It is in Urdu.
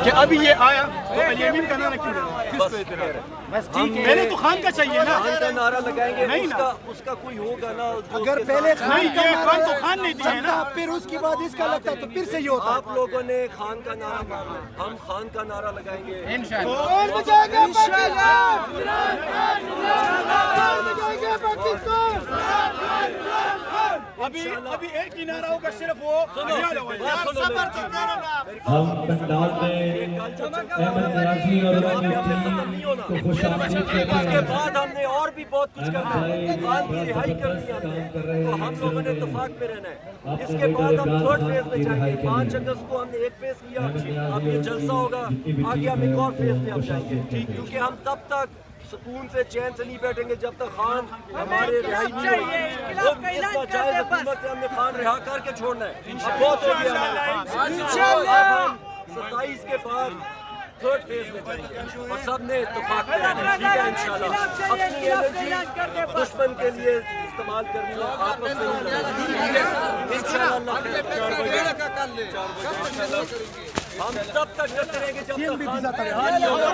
کہ ابھی یہ آیا تو الیمین کا نعرہ کیوں لگا؟ بس ٹھیک ہے، پہلے تو خان کا چاہیے نا، خان کا نعرہ لگائیں گے، نہیں نا، اس کا کوئی ہوگا نا، اگر پہلے خان کا خان تو خان نے دیا ہے نا، پھر اس کے بعد اس کا لگتا تو پھر سے یہ ہوتا. آپ لوگوں نے خان کا نعرہ مارنا، ہم خان کا نعرہ لگائیں گے. ابھی ایک ہی نعرہ ہوگا صرف وہ ہم پنڈال میں احمد نیازی اور کو خوش آمدید کہتے اس کے ہیں. بعد ہم نے اور بھی بہت کچھ کرنا ہے، خان کی رہائی کرنی ہے ہم نے، تو ہم لوگوں نے اتفاق میں رہنا ہے. اس کے بعد ہم تھرڈ فیز میں جائیں گے. 5 اگست کو ہم نے ایک فیز کیا، اب یہ جلسہ ہوگا، آگے ہم ایک اور فیز میں اب جائیں گے، کیونکہ ہم تب تک سکون سے چین سے نہیں بیٹھیں گے جب تک خان ہمارے رہائی نہیں ہوگی. اس ناجائز حکومت سے ہم نے خان رہا کر کے چھوڑنا ہے. اب بہت ہو گیا، اب ہم 27 کے بعد تھرڈ فیز میں جائیں گے اور سب نے اتفاق میں رہنا ہے. ٹھیک ہے انشاءاللہ. اپنی انرجی دشمن کے لیے استعمال کرنی ہے، آپس میں نہیں لڑنا. انشاءاللہ ہم تب تک کرتے رہیں گے جب تک خان رہا نہیں ہوگا.